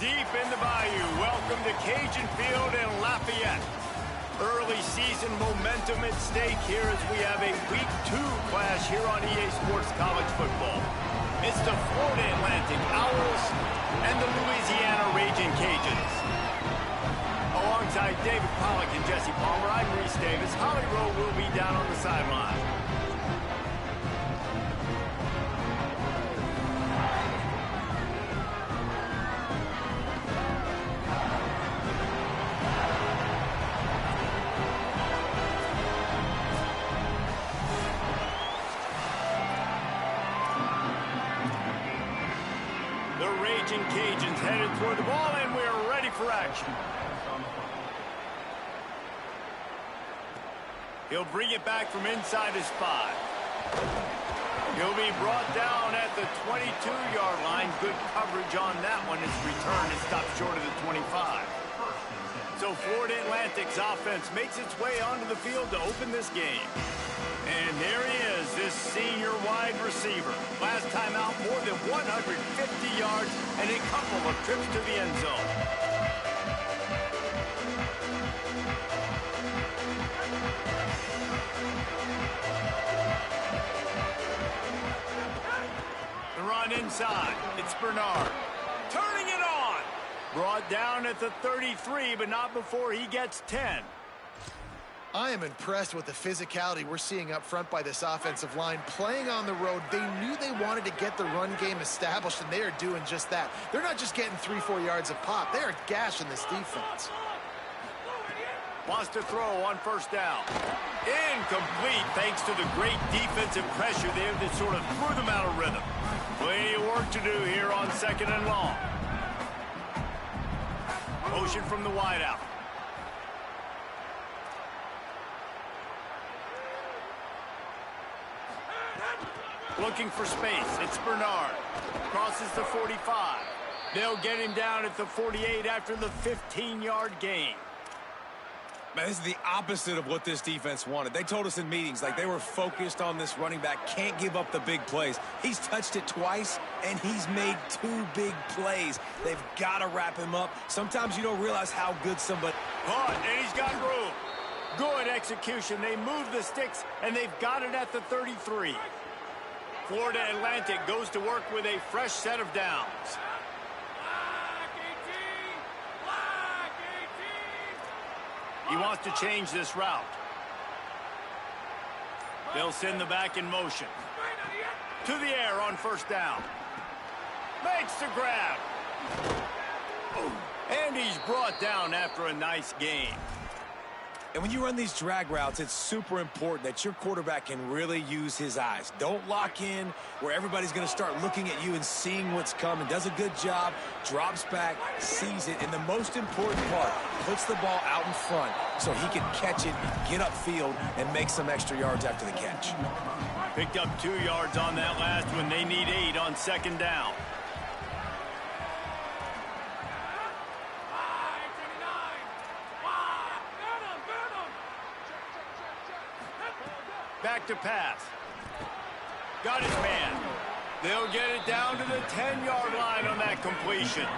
deep in the bayou. Welcome to Cajun Field in Lafayette. Early season momentum at stake here as we have a Week 2 clash here on EA Sports College Football. It's the Florida Atlantic Owls and the Louisiana Raging Cajuns. Alongside David Pollack and Jesse Palmer, I'm Reese Davis. Holly Rowe will be down on the sideline. Cajuns headed toward the ball, and we're ready for action. He'll bring it back from inside his 5. He'll be brought down at the 22-yard line. Good coverage on that one. His return is stopped short of the 25. So Florida Atlantic's offense makes its way onto the field to open this game. And there he is, this senior wide receiver. Last time out, more than 150 yards and a couple of trips to the end zone. The run inside. It's Bernard. Turning it on. Brought down at the 33, but not before he gets 10. I am impressed with the physicality we're seeing up front by this offensive line. Playing on the road, they knew they wanted to get the run game established, and they are doing just that. They're not just getting 3-4 yards of pop. They are gashing this defense. Wants to throw on first down. Incomplete thanks to the great defensive pressure there that sort of threw them out of rhythm. Plenty of work to do here on 2nd and long. Motion from the wideout. Looking for space. It's Bernard. Crosses the 45. They'll get him down at the 48 after the 15-yard gain. Man, this is the opposite of what this defense wanted. They told us in meetings, like, they were focused on this running back. Can't give up the big plays. He's touched it twice, and he's made 2 big plays. They've got to wrap him up. Sometimes you don't realize how good somebody... Caught, and he's got room. Good execution. They move the sticks, and they've got it at the 33. Florida Atlantic goes to work with a fresh set of downs. He wants to change this route. They'll send the back in motion. To the air on first down. Makes the grab. And he's brought down after a nice gain. And when you run these drag routes, it's super important that your quarterback can really use his eyes. Don't lock in where everybody's going to start looking at you and seeing what's coming. Does a good job, drops back, sees it, and the most important part, puts the ball out in front so he can catch it, get upfield, and make some extra yards after the catch. Picked up 2 yards on that last one. They need 8 on 2nd down. Back to pass. Got his man. They'll get it down to the 10-yard line on that completion.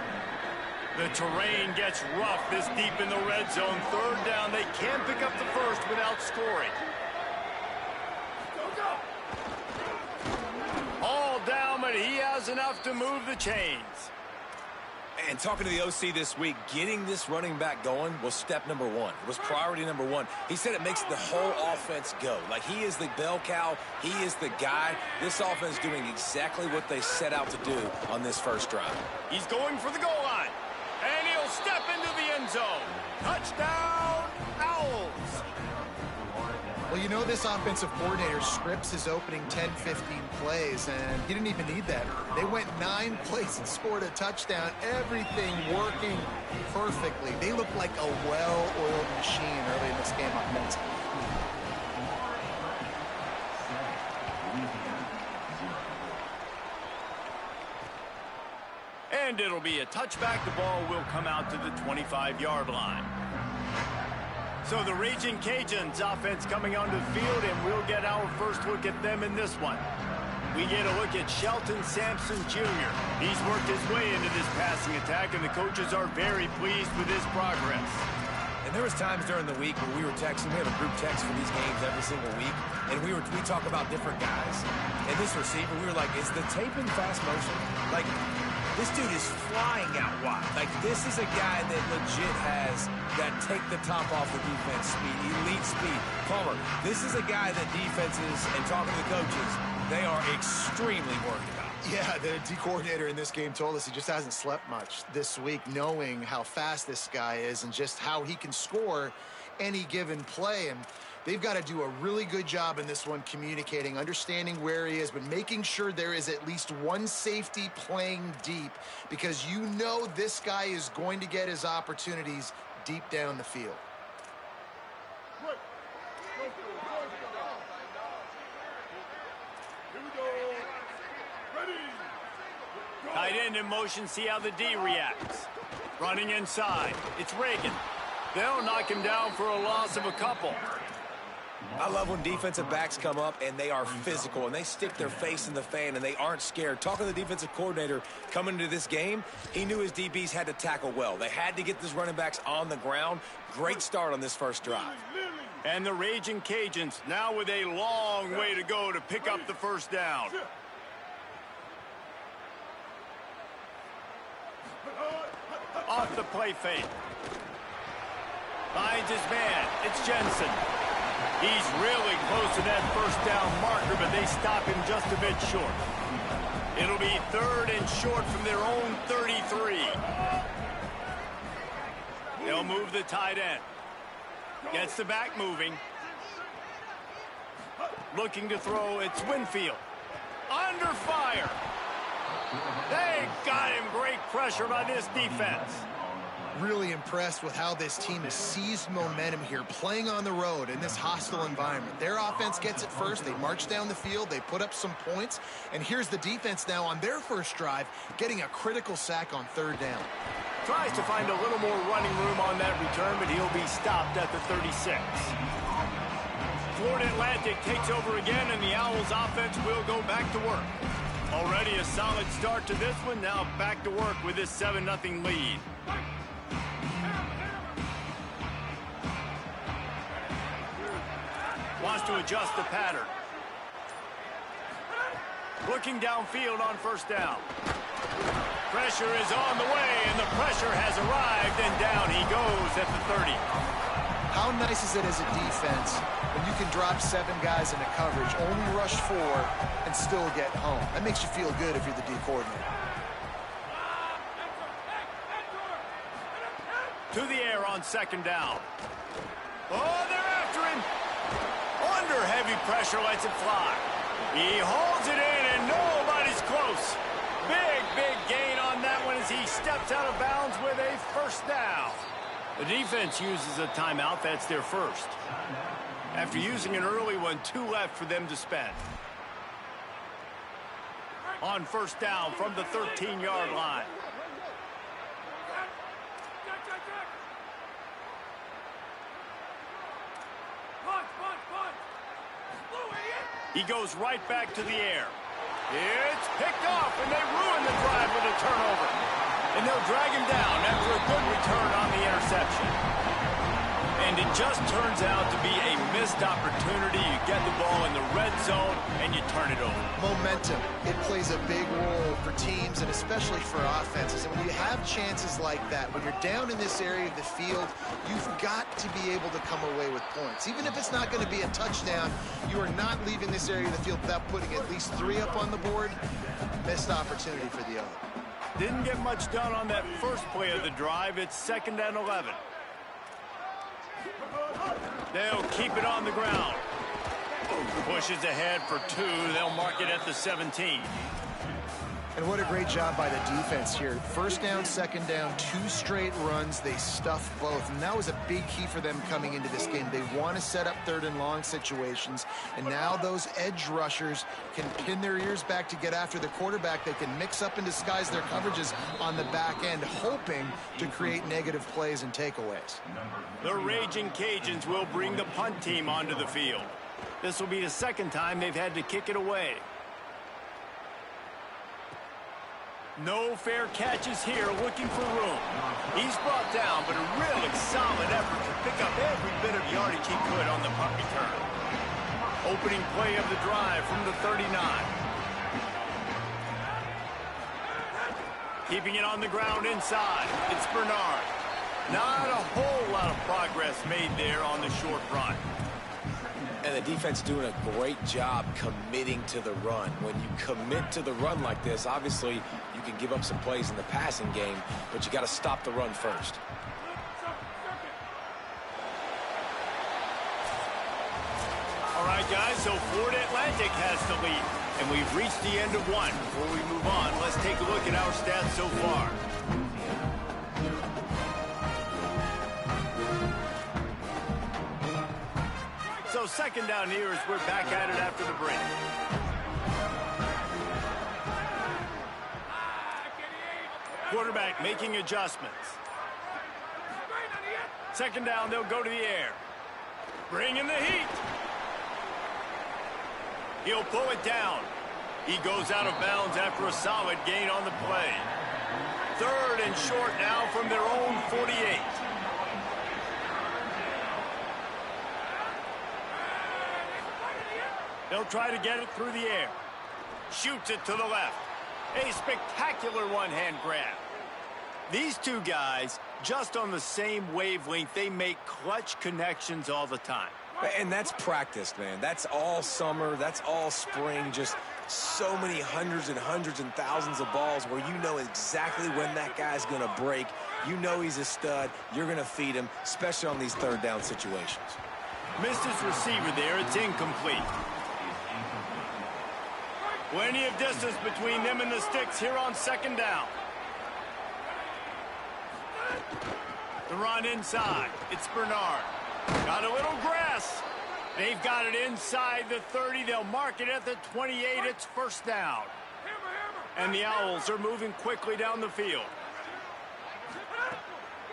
The terrain gets rough this deep in the red zone. 3rd down. They can't pick up the first without scoring. All down, but he has enough to move the chains. And talking to the OC this week, getting this running back going was step number 1. It was priority number 1. He said it makes the whole offense go. Like, he is the bell cow. He is the guy. This offense doing exactly what they set out to do on this first drive. He's going for the goal line. And he'll step into the end zone. Touchdown, Owls. Well, you know this offensive coordinator scripts his opening 10-15 plays, and he didn't even need that. They went 9 plays and scored a touchdown. Everything working perfectly. They look like a well-oiled machine early in this game offensively. And it'll be a touchback. The ball will come out to the 25-yard line. So the Raging Cajuns offense coming onto the field, and we'll get our first look at them in this one. we get a look at Shelton Sampson Jr. He's worked his way into this passing attack, and the coaches are very pleased with his progress. And there was times during the week where we were texting. We have a group text for these games every single week, and we talk about different guys. And this receiver, we were like, is the tape in fast motion? Like, this dude is flying out wide. Like, this is a guy that legit has that take the top off the defense speed, elite speed. Palmer, this is a guy that defenses, and talking to the coaches, they are extremely worried about. Yeah, the D coordinator in this game told us he just hasn't slept much this week, knowing how fast this guy is and just how he can score any given play. And they've got to do a really good job in this one communicating, understanding where he is, but making sure there is at least one safety playing deep, because you know this guy is going to get his opportunities deep down the field. Tight end in motion, see how the D reacts. Running inside, it's Reagan. They'll knock him down for a loss of a couple. I love when defensive backs come up and they are physical and they stick their face in the fan and they aren't scared. Talking to the defensive coordinator coming into this game, he knew his DBs had to tackle well. They had to get these running backs on the ground. Great start on this first drive. And the Raging Cajuns now with a long way to go to pick up the first down. Off the play fake. Finds his man. It's Jensen. He's really close to that first down marker, but they stop him just a bit short. It'll be 3rd and short from their own 33. They'll move the tight end. Gets the back moving. Looking to throw, it's Winfield. Under fire. They got him. Great pressure by this defense. Really impressed with how this team has seized momentum here, playing on the road in this hostile environment. Their offense gets it first. They march down the field. They put up some points. And here's the defense now on their first drive, getting a critical sack on 3rd down. Tries to find a little more running room on that return, but he'll be stopped at the 36. Florida Atlantic takes over again, and the Owls offense will go back to work. Already a solid start to this one. Now back to work with this 7-0 lead. Wants to adjust the pattern. Looking downfield on first down. Pressure is on the way, and the pressure has arrived, and down he goes at the 30. How nice is it as a defense when you can drop 7 guys into coverage, only rush 4, and still get home? That makes you feel good if you're the D coordinator. To the air on 2nd down. Oh, they're after him. Under heavy pressure, lets it fly. He holds it in, and nobody's close. Big gain on that one as he steps out of bounds with a first down. The defense uses a timeout. That's their first. After using an early one, 2 left for them to spend. On first down from the 13-yard line. He goes right back to the air. It's picked off, and they ruin the drive with a turnover. And they'll drag him down after a good return on the interception. And it just turns out to be a missed opportunity. You get the ball in the red zone, and you turn it over. Momentum. It plays a big role for teams and especially for offenses. And when you have chances like that, when you're down in this area of the field, you've got to be able to come away with points. Even if it's not going to be a touchdown, you are not leaving this area of the field without putting at least 3 up on the board. Missed opportunity for the other. Didn't get much done on that first play of the drive. It's 2nd and 11. They'll keep it on the ground. Pushes ahead for 2. They'll mark it at the 17. And what a great job by the defense here. First down, 2nd down, 2 straight runs. They stuffed both. And that was a big key for them coming into this game. They want to set up 3rd and long situations. And now those edge rushers can pin their ears back to get after the quarterback. They can mix up and disguise their coverages on the back end, hoping to create negative plays and takeaways. The Raging Cajuns will bring the punt team onto the field. This will be the 2nd time they've had to kick it away. No fair catches here, looking for room. He's brought down, but a really solid effort to pick up every bit of yardage he could on the punt return. Opening play of the drive from the 39. Keeping it on the ground inside. It's Bernard. Not a whole lot of progress made there on the short run. And the defense doing a great job committing to the run. When you commit to the run like this, obviously you can give up some plays in the passing game, but you got to stop the run first. All right, guys, so Florida Atlantic has the lead, and we've reached the end of one. Before we move on, let's take a look at our stats so far. So second down here as we're back at it after the break. Quarterback making adjustments. Second down, they'll go to the air. Bringing the heat. He'll pull it down. He goes out of bounds after a solid gain on the play. Third and short now from their own 48. They'll try to get it through the air. Shoots it to the left. A spectacular one-hand grab. These two guys, just on the same wavelength, they make clutch connections all the time. And that's practice, man. That's all summer. That's all spring. Just so many hundreds and thousands of balls where you know exactly when that guy's going to break. You know he's a stud. You're going to feed him, especially on these third down situations. Missed his receiver there. It's incomplete. Plenty of distance between them and the sticks here on second down. The run inside. It's Bernard. Got a little grass. They've got it inside the 30. They'll mark it at the 28. It's first down. And the Owls are moving quickly down the field.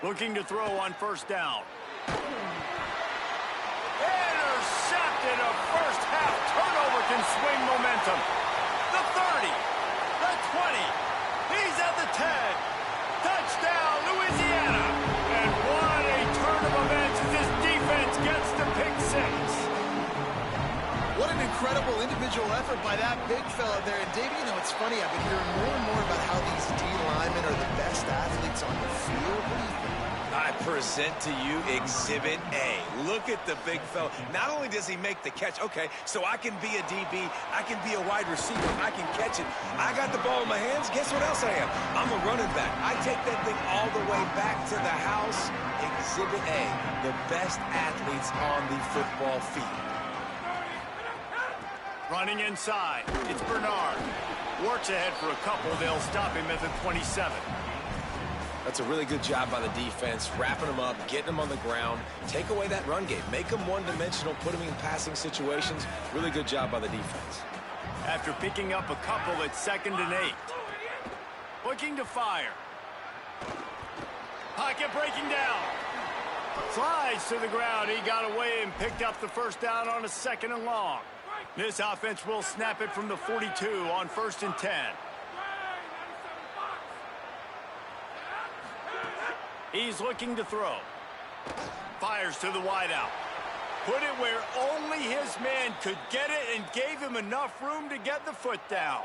Looking to throw on first down. Intercepted. A first half turnover can swing momentum. The 30. The 20. He's at the 10. Touchdown, Louisiana. And what a turn of events as this defense gets the pick six. What an incredible individual effort by that big fella there. And Dave, you know, it's funny, I've been hearing more and more about how these D linemen are the best athletes on the field. What do you think? I present to you Exhibit A. Look at the big fella. Not only does he make the catch, okay, so I can be a DB, I can be a wide receiver, I can catch it. I got the ball in my hands. Guess what else I am? I'm a running back. I take that thing all the way back to the house. Exhibit A, the best athletes on the football field. Running inside. It's Bernard. Works ahead for a couple. They'll stop him at the 27. That's a really good job by the defense, wrapping them up, getting them on the ground. Take away that run game. Make them one-dimensional, put them in passing situations. Really good job by the defense. After picking up a couple at 2nd and 8. Looking to fire. Pocket breaking down. Slides to the ground. He got away and picked up the first down on a 2nd and long. This offense will snap it from the 42 on 1st and 10. He's looking to throw. Fires to the wideout. Put it where only his man could get it and gave him enough room to get the foot down.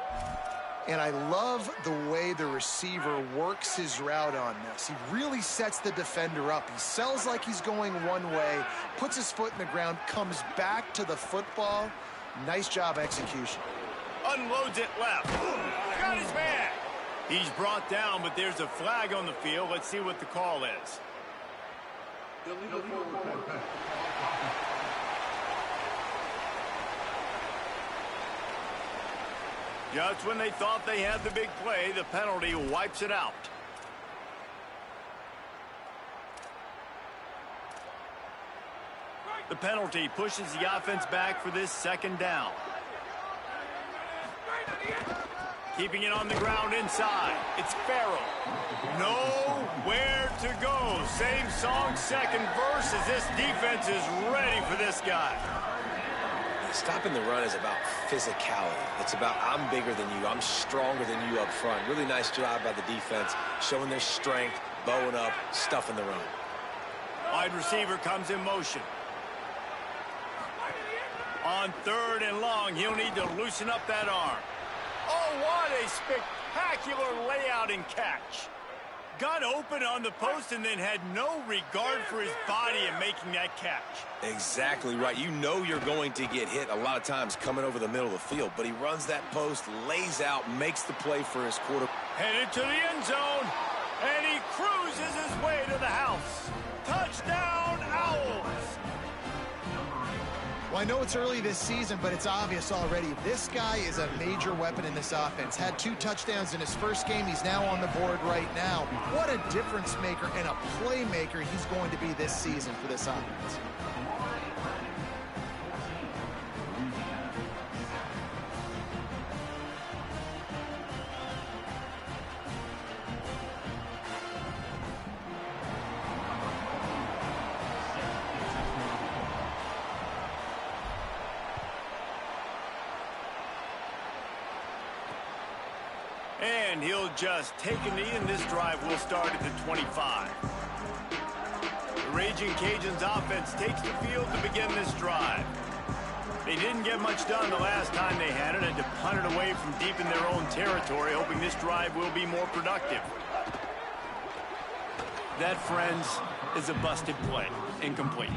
And I love the way the receiver works his route on this. He really sets the defender up. He sells like he's going one way, puts his foot in the ground, comes back to the football. Nice job execution. Unloads it left. Got his man. He's brought down, but there's a flag on the field. Let's see what the call is. Just when they thought they had the big play, the penalty wipes it out. The penalty pushes the offense back for this 2nd down. Keeping it on the ground inside. It's Farrell. Nowhere to go. Same song, second verse, as this defense is ready for this guy. Stopping the run is about physicality. It's about I'm bigger than you. I'm stronger than you up front. Really nice job by the defense, showing their strength, bowing up, stuffing the run. Wide receiver comes in motion. On 3rd and long, he'll need to loosen up that arm. Oh, what a spectacular layout and catch. Got open on the post and then had no regard for his body in making that catch. Exactly right. You know you're going to get hit a lot of times coming over the middle of the field, but he runs that post, lays out, makes the play for his quarter. Headed to the end zone, and he cruises his way to the house. Touchdown, Owls! Well, I know it's early this season, but it's obvious already. This guy is a major weapon in this offense. Had 2 touchdowns in his first game. He's now on the board right now. What a difference maker and a playmaker he's going to be this season for this offense. And he'll just take a knee, and this drive will start at the 25. The Raging Cajuns offense takes the field to begin this drive. They didn't get much done the last time they had it, and to punt it away from deep in their own territory, hoping this drive will be more productive. That, friends, is a busted play. Incomplete.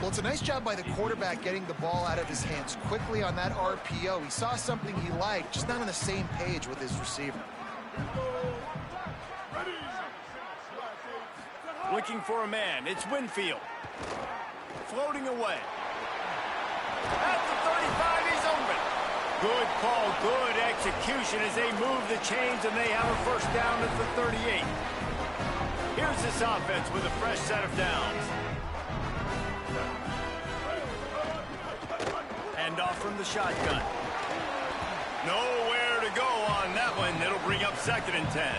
Well, it's a nice job by the quarterback getting the ball out of his hands quickly on that RPO. He saw something he liked, just not on the same page with his receiver. Looking for a man. It's Winfield. Floating away. At the 35, he's open. Good call, good execution as they move the chains, and they have a first down at the 38. Here's this offense with a fresh set of downs. Hand off from the shotgun. Nowhere to go on that one. It'll bring up 2nd and 10.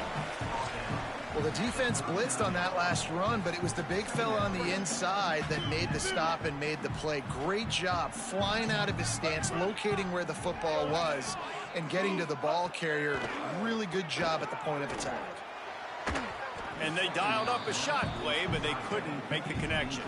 Well, the defense blitzed on that last run, but it was the big fella on the inside that made the stop and made the play. Great job flying out of his stance, locating where the football was, and getting to the ball carrier. Really good job at the point of attack. And they dialed up a shot play, but they couldn't make the connection.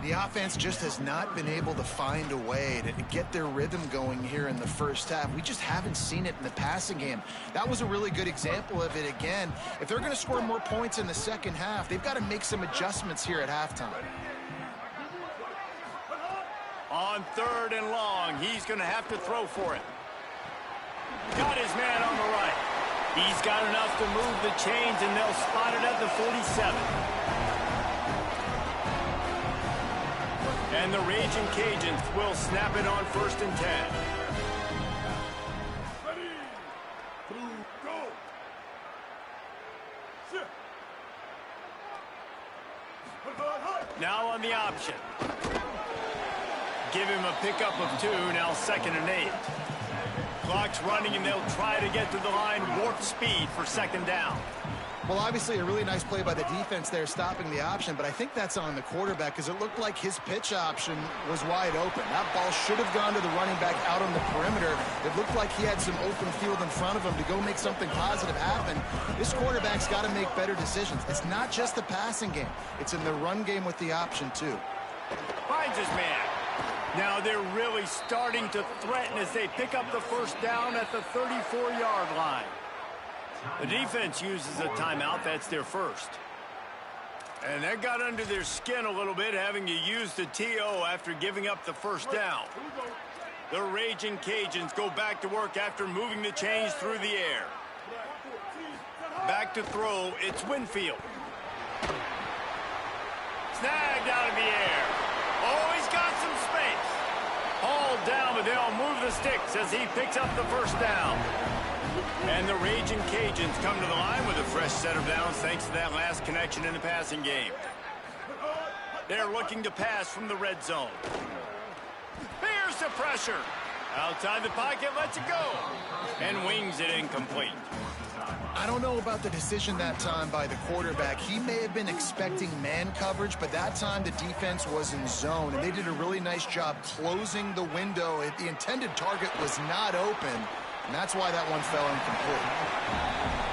The offense just has not been able to find a way to get their rhythm going here in the first half. We just haven't seen it in the passing game. That was a really good example of it again. If they're going to score more points in the second half, they've got to make some adjustments here at halftime. On 3rd and long, he's going to have to throw for it. Got his man on the right. He's got enough to move the chains, and they'll spot it at the 47. And the Raging Cajuns will snap it on 1st and 10. Ready, go. Now on the option. Give him a pickup of 2, now 2nd and 8. Clock's running, and they'll try to get to the line warp speed for 2nd down. Well, obviously a really nice play by the defense there stopping the option, but I think that's on the quarterback because it looked like his pitch option was wide open. That ball should have gone to the running back out on the perimeter. It looked like he had some open field in front of him to go make something positive happen. This quarterback's got to make better decisions. It's not just the passing game. It's in the run game with the option, too. Finds his man. Now they're really starting to threaten as they pick up the first down at the 34-yard line. The defense uses a timeout. That's their first. And that got under their skin a little bit, having to use the TO after giving up the first down. The Raging Cajuns go back to work after moving the chains through the air. Back to throw, it's Winfield. Snagged out of the air. Oh, he's got some space. Hauled down, but they'll move the sticks as he picks up the first down. And the Raging Cajuns come to the line with a fresh set of downs thanks to that last connection in the passing game. They're looking to pass from the red zone. Here's the pressure. Outside the pocket, lets it go. And wings it incomplete. I don't know about the decision that time by the quarterback. He may have been expecting man coverage, but that time the defense was in zone, and they did a really nice job closing the window. The intended target was not open, and that's why that one fell incomplete.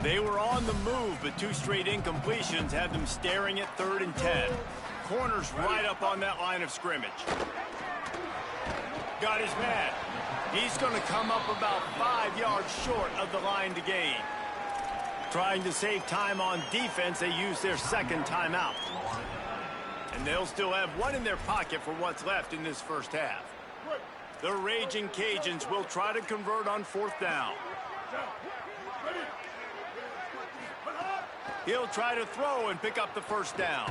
They were on the move, but 2 straight incompletions had them staring at 3rd and 10. Corner's right up on that line of scrimmage. Got his man. He's going to come up about 5 yards short of the line to gain. Trying to save time on defense, they use their 2nd timeout. And they'll still have 1 in their pocket for what's left in this first half. The Raging Cajuns will try to convert on 4th down. He'll try to throw and pick up the first down.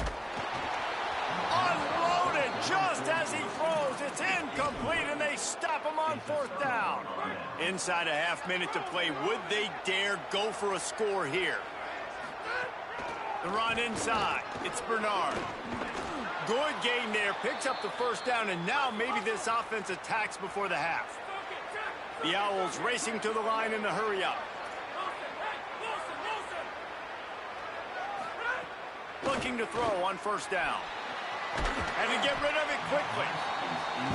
Unloaded just as he throws. It's incomplete, and they stop him on 4th down. Inside a half-minute to play. Would they dare go for a score here? The run inside. It's Bernard. Good game there. Picks up the first down, and now maybe this offense attacks before the half. The Owls racing to the line in the hurry-up. Looking to throw on 1st down. And to get rid of it quickly.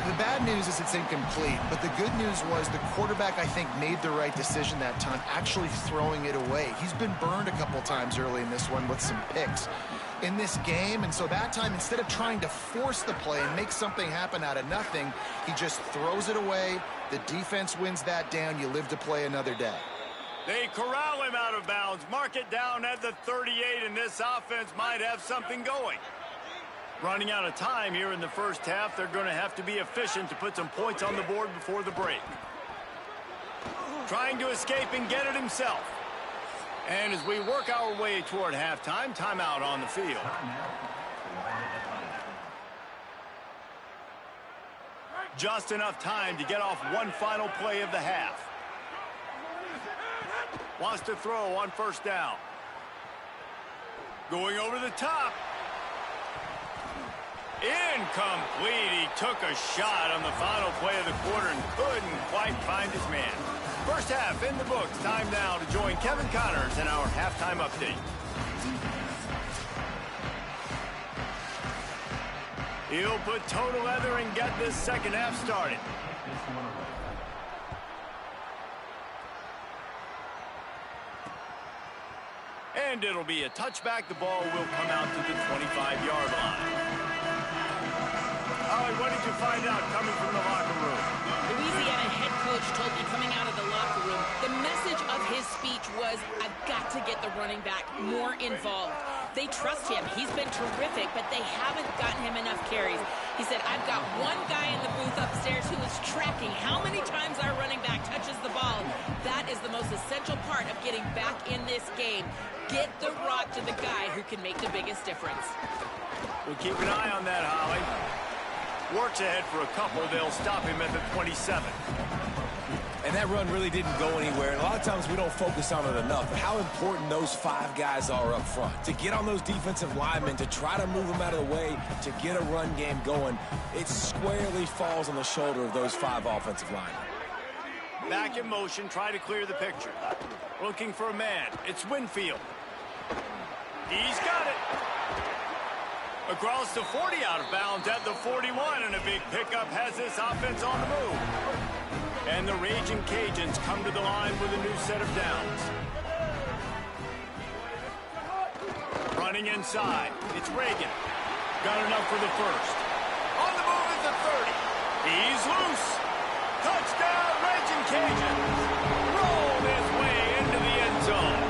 The bad news is it's incomplete, but the good news was the quarterback, I think, made the right decision that time, actually throwing it away. He's been burned a couple times early in this one with some picks in this game, and so that time, instead of trying to force the play and make something happen out of nothing, he just throws it away. The defense wins that down. You live to play another day. They corral him out of bounds, mark it down at the 38, and this offense might have something going. Running out of time here in the first half, they're going to have to be efficient to put some points on the board before the break. Trying to escape and get it himself. And as we work our way toward halftime, timeout on the field. Just enough time to get off one final play of the half. Wants to throw on 1st down. Going over the top. Incomplete. He took a shot on the final play of the quarter and couldn't quite find his man. First half in the books. Time now to join Kevin Connors in our halftime update. He'll put toe to leather and get this second half started. And it'll be a touchback. The ball will come out to the 25-yard line. Holly, what did you find out coming from the locker room? Louisiana head coach told me coming out of the locker room, the message of his speech was, I've got to get the running back more involved. They trust him. He's been terrific, but they haven't gotten him enough carries. He said, I've got one guy in the booth upstairs who is tracking how many times our running back touches the ball. That is the most essential part of getting back in this game. Get the rock to the guy who can make the biggest difference. We'll keep an eye on that, Holly. Works ahead for a couple. They'll stop him at the 27. And that run really didn't go anywhere. And a lot of times we don't focus on it enough. But how important those 5 guys are up front. To get on those defensive linemen, to try to move them out of the way, to get a run game going, it squarely falls on the shoulder of those 5 offensive linemen. Back in motion, try to clear the picture. Looking for a man. It's Winfield. He's got it. Across the 40, out of bounds at the 41, and a big pickup has this offense on the move. And the Raging Cajuns come to the line with a new set of downs. Running inside, it's Reagan. Got enough for the first. On the move at the 30. He's loose. Touchdown, Raging Cajuns. Rolled his way into the end zone.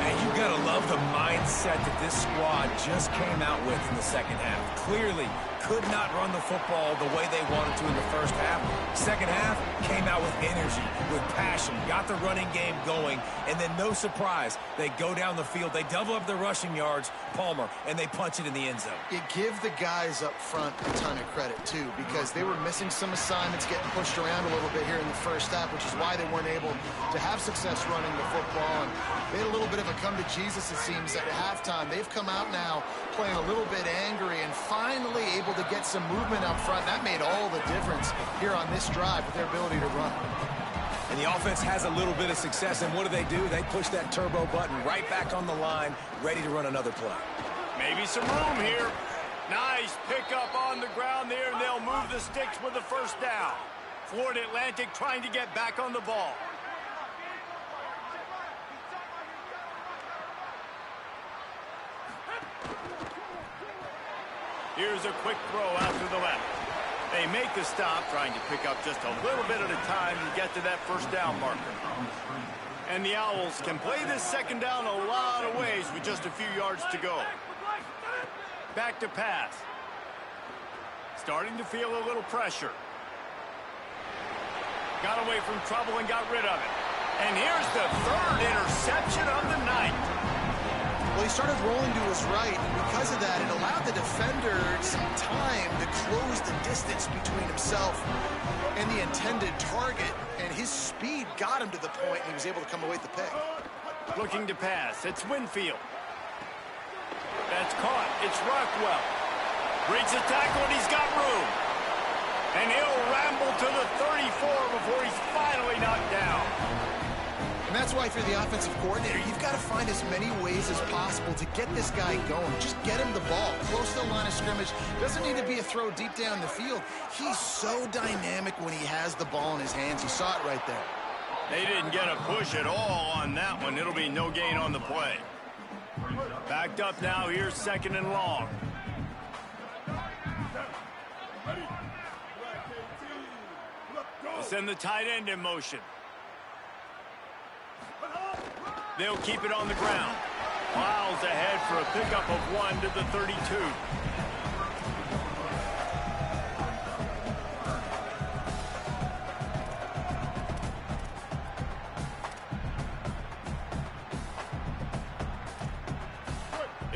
And you gotta love the mindset that this squad just came out with in the second half. Clearly, could not run the football the way they wanted to in the first half. Second half came out with energy, with passion, got the running game going, and then no surprise, they go down the field, they double up their rushing yards, Palmer, and they punch it in the end zone. You give the guys up front a ton of credit, too, because they were missing some assignments, getting pushed around a little bit here in the first half, which is why they weren't able to have success running the football. And they had a little bit of a come to Jesus, it seems, at halftime. They've come out now playing a little bit angry and finally able to get some movement up front. That made all the difference here on this drive with their ability to run. And the offense has a little bit of success, and what do? They push that turbo button right back on the line, ready to run another play. Maybe some room here. Nice pickup on the ground there, and they'll move the sticks with the first down. Florida Atlantic trying to get back on the ball. Here's a quick throw out to the left. They make the stop, trying to pick up just a little bit at a time to get to that first down marker. And the Owls can play this second down a lot of ways with just a few yards to go. Back to pass. Starting to feel a little pressure. Got away from trouble and got rid of it. And here's the third interception of the night. Well, he started rolling to his right, and because of that, it allowed the defender some time to close the distance between himself and the intended target, and his speed got him to the point, and he was able to come away with the pick. Looking to pass. It's Winfield. That's caught. It's Rockwell. Breaks a tackle, and he's got room. And he'll ramble to the 34 before he's finally knocked down. And that's why, if you're the offensive coordinator, you've got to find as many ways as possible to get this guy going. Just get him the ball close to the line of scrimmage. Doesn't need to be a throw deep down the field. He's so dynamic when he has the ball in his hands. You saw it right there. They didn't get a push at all on that one. It'll be no gain on the play. Backed up now. Here's second and long. Send the tight end in motion. They'll keep it on the ground. Miles ahead for a pickup of 1 to the 32.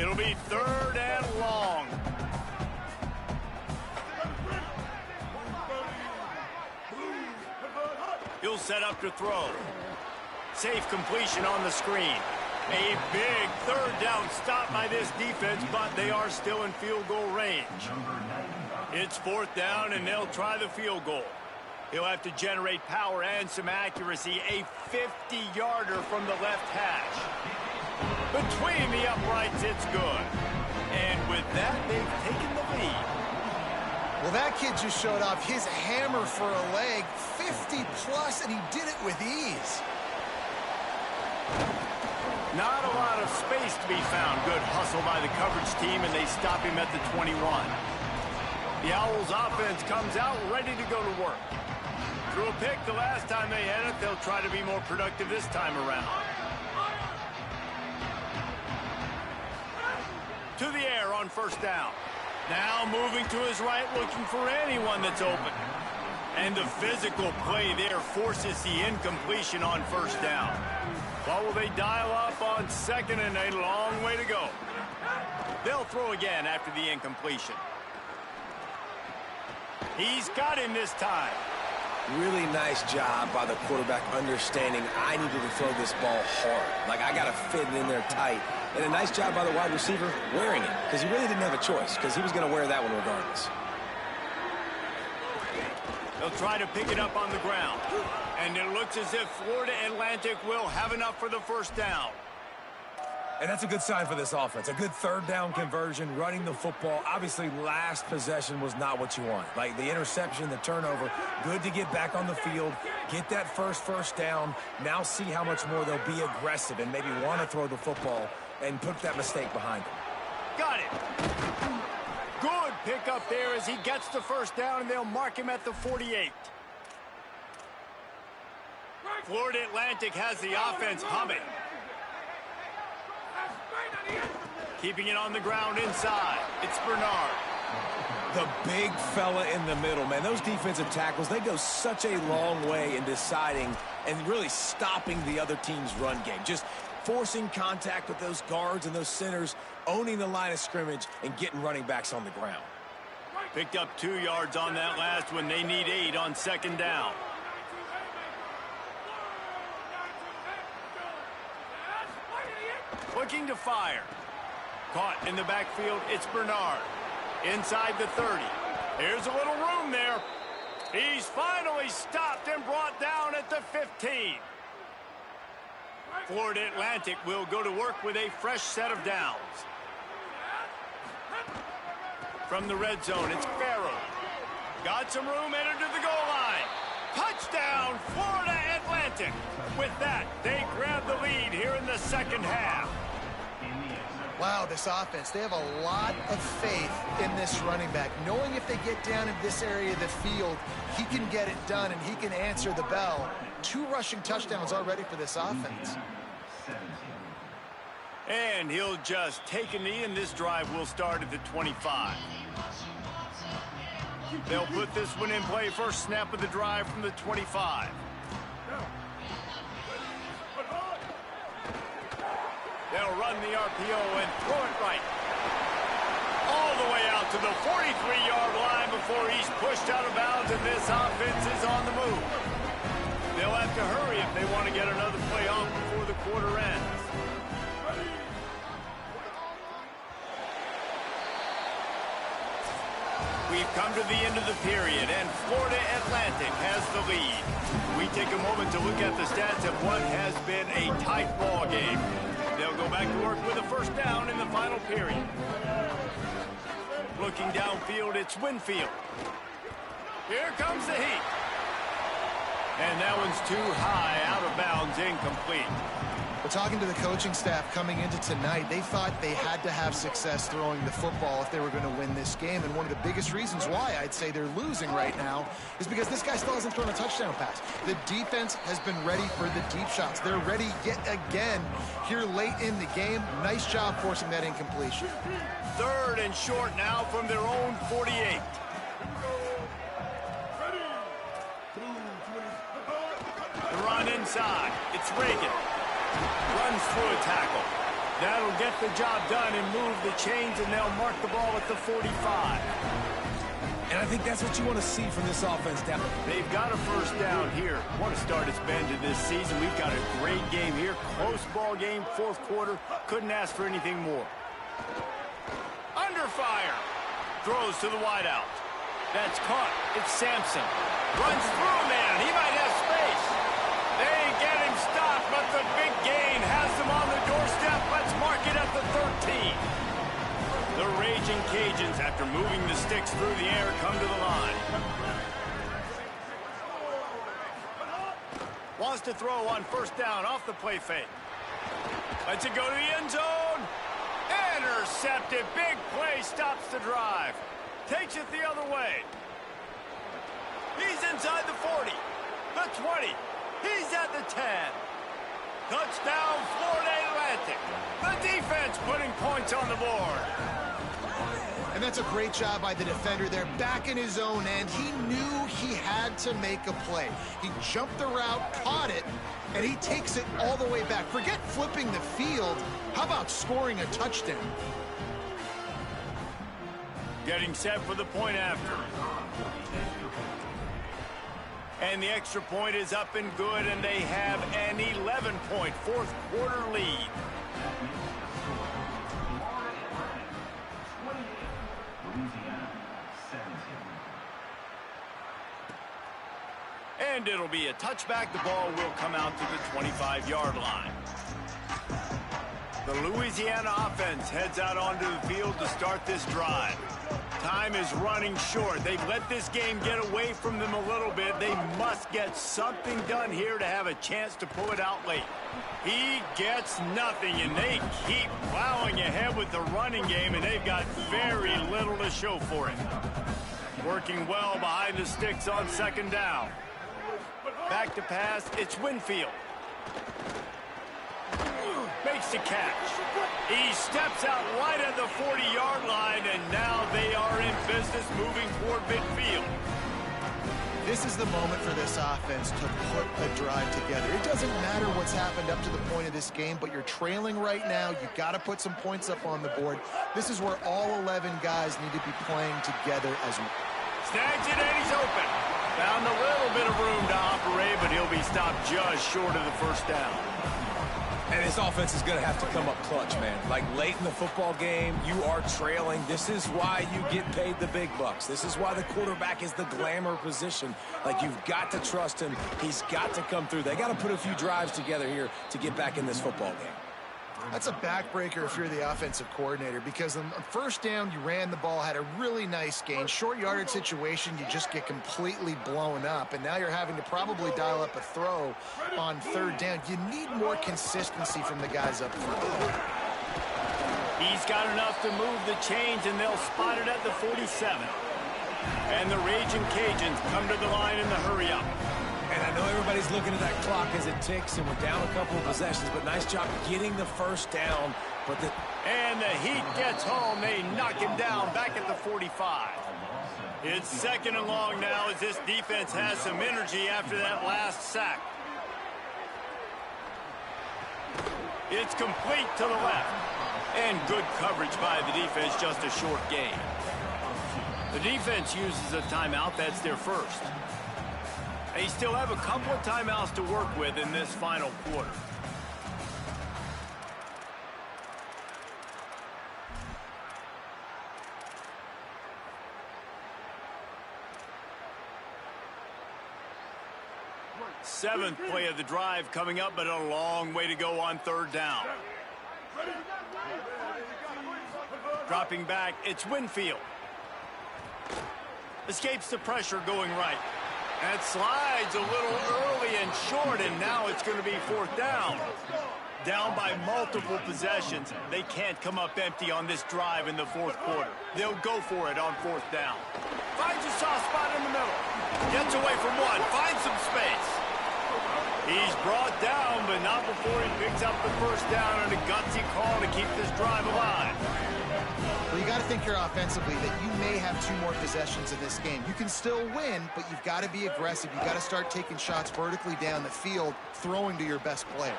It'll be third and long. He'll set up to throw. Safe completion on the screen. A big third down stop by this defense, but they are still in field goal range. It's fourth down, and they'll try the field goal. He'll have to generate power and some accuracy. A 50-yarder from the left hash. Between the uprights, it's good. And with that, they've taken the lead. Well, that kid just showed off his hammer for a leg, 50-plus, and he did it with ease. Not a lot of space to be found. Good hustle by the coverage team, and they stop him at the 21. The Owls offense comes out ready to go to work. Threw a pick the last time they had it. They'll try to be more productive this time around. To the air on first down. Now moving to his right, looking for anyone that's open. And the physical play there forces the incompletion on first down. What will they dial up on second and a long way to go? They'll throw again after the incompletion. He's got him this time. Really nice job by the quarterback understanding I needed to throw this ball hard. Like, I got to fit it in there tight. And a nice job by the wide receiver wearing it, because he really didn't have a choice, because he was going to wear that one regardless. They'll try to pick it up on the ground. And it looks as if Florida Atlantic will have enough for the first down. And that's a good sign for this offense. A good third down conversion, running the football. Obviously, last possession was not what you want. Like the interception, the turnover, good to get back on the field, get that first down. Now see how much more they'll be aggressive and maybe want to throw the football and put that mistake behind them. Got it. Good pickup there as he gets the first down, and they'll mark him at the 48. Florida Atlantic has the offense humming. Keeping it on the ground inside. It's Bernard. The big fella in the middle, man. Those defensive tackles, they go such a long way in deciding and really stopping the other team's run game. Just forcing contact with those guards and those centers, owning the line of scrimmage, and getting running backs on the ground. Picked up 2 yards on that last one. They need 8 on second down. Looking to fire. Caught in the backfield, it's Bernard. Inside the 30. Here's a little room there. He's finally stopped and brought down at the 15. Florida Atlantic will go to work with a fresh set of downs. From the red zone, it's Farrell. Got some room, entered to the goal line. Touchdown, Florida Atlantic. With that, they grab the lead here in the second half. Wow, this offense, they have a lot of faith in this running back, knowing if they get down in this area of the field, he can get it done and he can answer the bell. 2 rushing touchdowns already for this offense. And he'll just take a knee, and this drive will start at the 25. They'll put this one in play. First snap of the drive from the 25. They'll run the RPO and throw it right. All the way out to the 43-yard line before he's pushed out of bounds, and this offense is on the move. They'll have to hurry if they want to get another play off before the quarter ends. We've come to the end of the period, and Florida Atlantic has the lead. We take a moment to look at the stats of what has been a tight ball game. They'll go back to work with a first down in the final period. Looking downfield, it's Winfield. Here comes the heat. And that one's too high, out of bounds, incomplete. But talking to the coaching staff coming into tonight, they thought they had to have success throwing the football if they were going to win this game. And one of the biggest reasons why I'd say they're losing right now is because this guy still hasn't thrown a touchdown pass. The defense has been ready for the deep shots. They're ready yet again here late in the game. Nice job forcing that incompletion. 3rd and short now from their own 48. The run inside. It's Reagan. Runs through a tackle. That'll get the job done and move the chains, and they'll mark the ball at the 45. And I think that's what you want to see from this offense down. They've got a first down here. Want to start its bend to this season. We've got a great game here. Close ball game, 4th quarter. Couldn't ask for anything more. Under fire. Throws to the wideout. That's caught. It's Sampson. Runs through a man. He might have space. They get him stopped, but the big gain has them on the doorstep. Let's mark it at the 13. The Raging Cajuns, after moving the sticks through the air, come to the line. Wants to throw on first down off the play fake. Lets it go to the end zone. Intercepted. Big play stops the drive. Takes it the other way. He's inside the 40. The 20. He's at the 10. Touchdown, Florida Atlantic. The defense putting points on the board. And that's a great job by the defender there, back in his own end. He knew he had to make a play. He jumped the route, caught it, and he takes it all the way back. Forget flipping the field. How about scoring a touchdown? Getting set for the point after. And the extra point is up and good, and they have an 11-point 4th quarter lead. And it'll be a touchback. The ball will come out to the 25-yard line. The Louisiana offense heads out onto the field to start this drive. Time is running short. They've let this game get away from them a little bit. They must get something done here to have a chance to pull it out late. He gets nothing, and they keep plowing ahead with the running game, and they've got very little to show for it. Working well behind the sticks on second down. Back to pass, it's Winfield. makes the catch. He steps out right at the 40-yard line, and now they are in business moving toward midfield. This is the moment for this offense to put a drive together. It doesn't matter what's happened up to the point of this game, but you're trailing right now. You've got to put some points up on the board. This is where all 11 guys need to be playing together as one. Snags it, and he's open. Found a little bit of room to operate, but he'll be stopped just short of the first down. And his offense is going to have to come up clutch, man. Like late in the football game, you are trailing. This is why you get paid the big bucks. This is why the quarterback is the glamour position. Like, you've got to trust him. He's got to come through. They got to put a few drives together here to get back in this football game. That's a backbreaker if you're the offensive coordinator, because on first down, you ran the ball, had a really nice gain. Short yardage situation, you just get completely blown up, and now you're having to probably dial up a throw on third down. You need more consistency from the guys up front. He's got enough to move the chains, and they'll spot it at the 47. And the Raging Cajuns come to the line in the hurry-up. And I know everybody's looking at that clock as it ticks, and we're down a couple of possessions, but nice job getting the first down. And the Heat gets home. They knock him down back at the 45. It's second and long now as this defense has some energy after that last sack. It's complete to the left. And good coverage by the defense, just a short gain. The defense uses a timeout. That's their first. They still have a couple of timeouts to work with in this final quarter. Seventh play of the drive coming up, but a long way to go on third down. Dropping back, it's Winfield. Escapes the pressure going right. That slides a little early and short, and now it's going to be fourth down. Down by multiple possessions. They can't come up empty on this drive in the fourth quarter. They'll go for it on fourth down. Finds a soft spot in the middle. Gets away from one. Finds some space. He's brought down, but not before he picks up the first down and a gutsy call to keep this drive alive. Well, you got to think here offensively that you may have two more possessions in this game. You can still win, but you've got to be aggressive. You've got to start taking shots vertically down the field, throwing to your best players.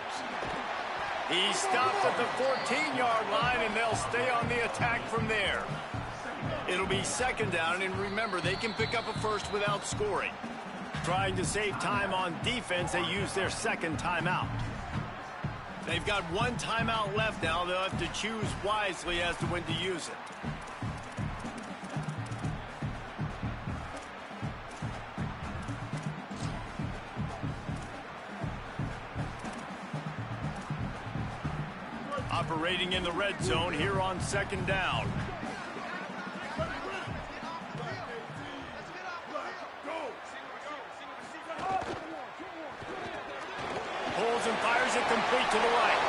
He stopped at the 14-yard line, and they'll stay on the attack from there. It'll be second down, and remember, they can pick up a first without scoring. Trying to save time on defense, they use their second timeout. They've got one timeout left now. They'll have to choose wisely as to when to use it. Operating in the red zone here on second down. Pulls and fires it complete to the right.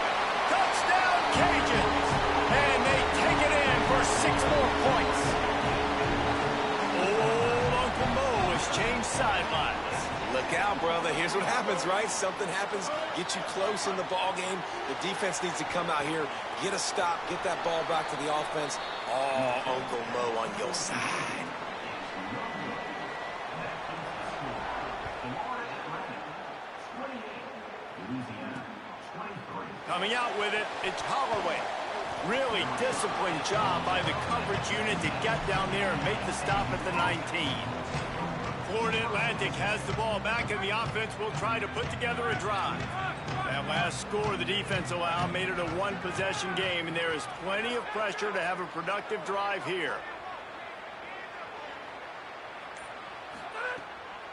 Touchdown, Cajuns! And they take it in for 6 more points. Old Uncle Mo has changed sidelines. Look out, brother. Here's what happens, right? Something happens, get you close in the ball game. The defense needs to come out here, get a stop, get that ball back to the offense. Oh, Uncle Mo on your side. Coming out with it, it's Holloway. Really disciplined job by the coverage unit to get down there and make the stop at the 19. Florida Atlantic has the ball back, and the offense will try to put together a drive. That last score the defense allowed made it a one-possession game, and there is plenty of pressure to have a productive drive here.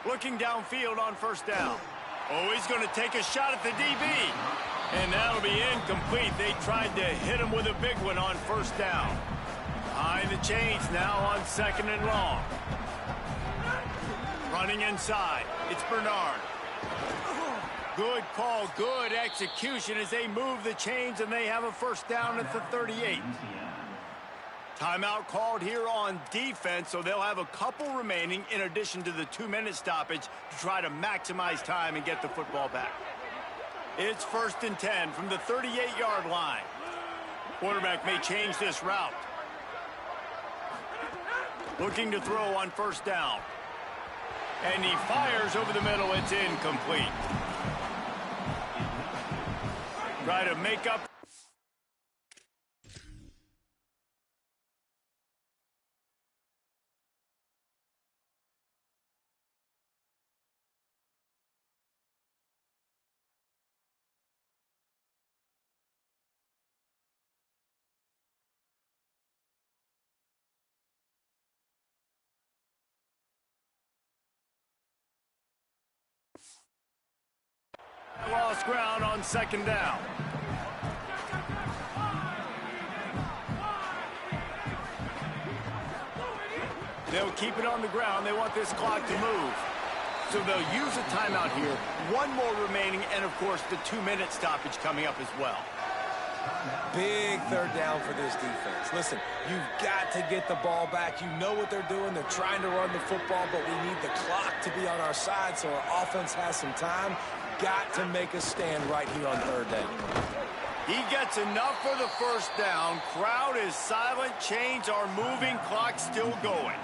Looking downfield on first down. Oh, he's going to take a shot at the DB. And that'll be incomplete. They tried to hit him with a big one on first down. Behind the chains now on second and long. Running inside. It's Bernard. Good call, good execution as they move the chains, and they have a first down at the 38. Timeout called here on defense, so they'll have a couple remaining in addition to the 2-minute stoppage to try to maximize time and get the football back. It's 1st and 10 from the 38-yard line. Quarterback may change this route. Looking to throw on 1st down. And he fires over the middle. It's incomplete. Try to make up. Lost ground on 2nd down. They'll keep it on the ground. They want this clock to move. So they'll use a timeout here. One more remaining, and, of course, the 2-minute stoppage coming up as well. Big 3rd down for this defense. Listen, you've got to get the ball back. You know what they're doing. They're trying to run the football, but we need the clock to be on our side so our offense has some time. Got to make a stand right here on 3rd down. He gets enough for the 1st down. Crowd is silent. Chains are moving. Clock still going.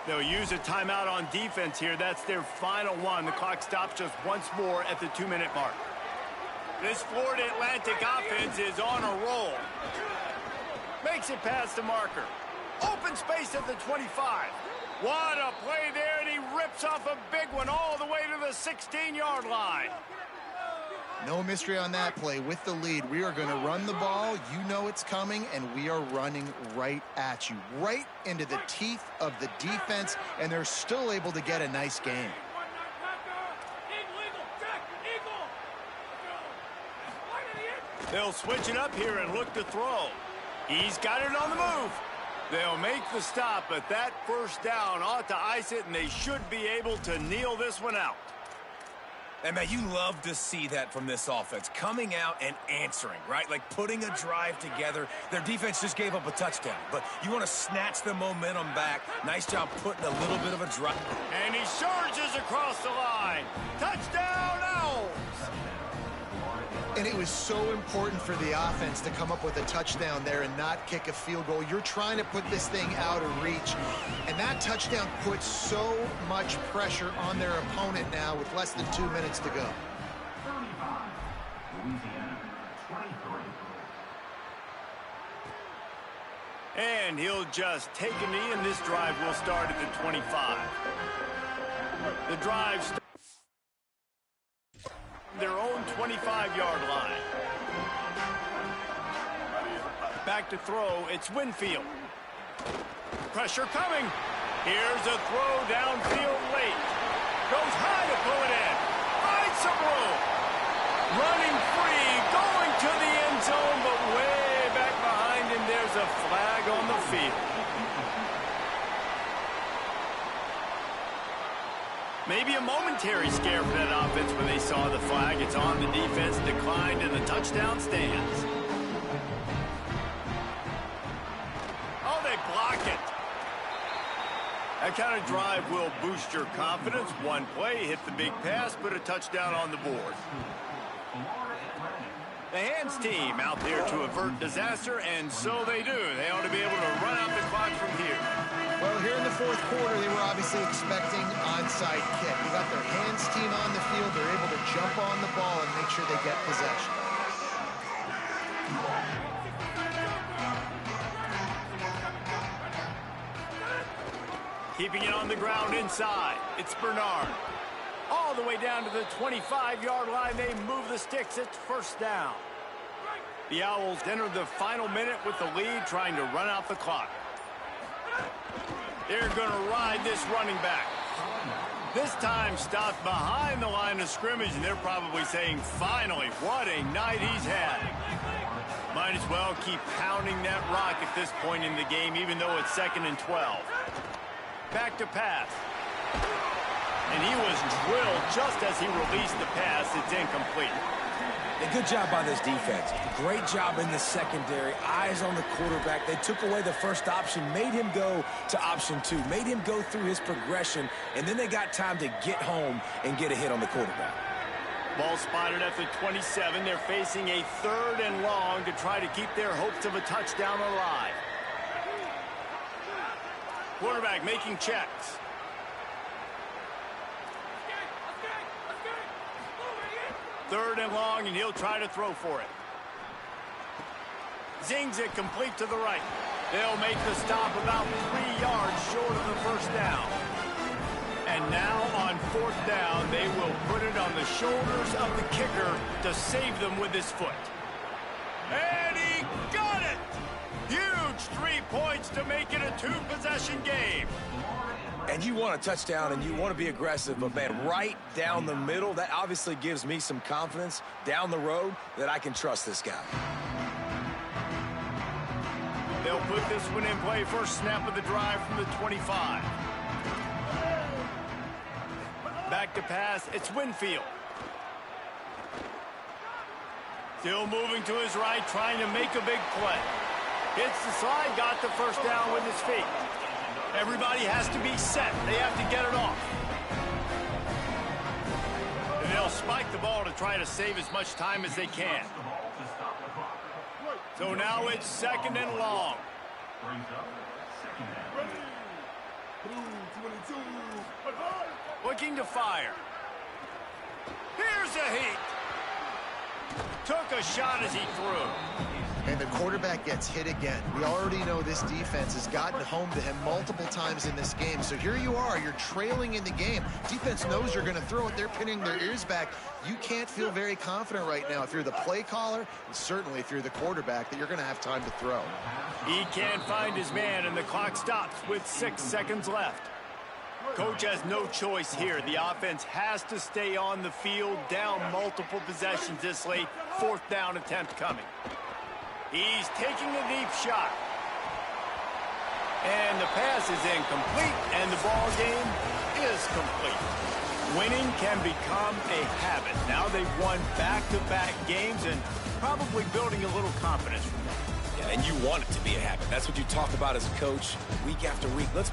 They'll use a timeout on defense here. That's their final one. The clock stops just once more at the 2-minute mark. This Florida Atlantic offense is on a roll. Makes it past the marker. Open space at the 25. What a play there, and he rips off a big one all the way to the 16-yard line. No mystery on that play. With the lead, we are going to run the ball. You know it's coming, and we are running right at you, right into the teeth of the defense, and they're still able to get a nice game. They'll switch it up here and look to throw. He's got it on the move. They'll make the stop, but that 1st down ought to ice it, and they should be able to kneel this one out. And, man, you love to see that from this offense, coming out and answering, right? Like putting a drive together. Their defense just gave up a touchdown, but you want to snatch the momentum back. Nice job putting a little bit of a drive. And he surges across the line. Touchdown, Owls! And it was so important for the offense to come up with a touchdown there and not kick a field goal. You're trying to put this thing out of reach. And that touchdown puts so much pressure on their opponent now with less than 2 minutes to go. And he'll just take a knee, and this drive will start at the 25. The drive starts their own 25-yard line. Back to throw, it's Winfield. Pressure coming. Here's a throw downfield late. Goes high to pull it in. Finds some room. Running free, going to the end zone, but way back behind him, there's a flag on the field. Maybe a momentary scare for that offense when they saw the flag. It's on the defense, declined, and the touchdown stands. Oh, they block it. That kind of drive will boost your confidence. One play, hit the big pass, put a touchdown on the board. The hands team out there to avert disaster, and so they do. They ought to be able to run out the clock from here. Well, here in the 4th quarter, they were obviously expecting onside kick. They got their hands team on the field. They're able to jump on the ball and make sure they get possession. Keeping it on the ground inside. It's Bernard. All the way down to the 25-yard line. They move the sticks. It's 1st down. The Owls enter the final minute with the lead, trying to run out the clock. They're going to ride this running back. This time stopped behind the line of scrimmage, and they're probably saying, finally, what a night he's had. Might as well keep pounding that rock at this point in the game, even though it's 2nd and 12. Back to pass. And he was drilled just as he released the pass. It's incomplete. A good job by this defense. Great job in the secondary. Eyes on the quarterback. They took away the first option, made him go to option 2, made him go through his progression, and then they got time to get home and get a hit on the quarterback. Ball spotted at the 27. They're facing a 3rd and long to try to keep their hopes of a touchdown alive. Quarterback making checks. Third and long, and he'll try to throw for it. Zings it complete to the right. They'll make the stop about 3 yards short of the first down. And now on 4th down, they will put it on the shoulders of the kicker to save them with his foot. And he got it! Huge 3 points to make it a 2-possession game. And you want a touchdown and you want to be aggressive, but man, right down the middle, that obviously gives me some confidence down the road that I can trust this guy. They'll put this one in play. First snap of the drive from the 25. Back to pass, it's Winfield. Still moving to his right, trying to make a big play. Hits the slide, got the first down with his feet. Everybody has to be set. They have to get it off. And they'll spike the ball to try to save as much time as they can. So now it's 2nd and long. Looking to fire. Here's a heat. Took a shot as he threw. And the quarterback gets hit again. We already know this defense has gotten home to him multiple times in this game. So here you are, you're trailing in the game. Defense knows you're going to throw it. They're pinning their ears back. You can't feel very confident right now if you're the play caller, and certainly if you're the quarterback, that you're going to have time to throw. He can't find his man, and the clock stops with 6 seconds left. Coach has no choice here. The offense has to stay on the field, down multiple possessions this late. 4th down attempt coming. He's taking a deep shot. And the pass is incomplete, and the ball game is complete. Winning can become a habit. Now they've won back-to-back games and probably building a little confidence from that. Yeah, and you want it to be a habit. That's what you talk about as a coach week after week. Let's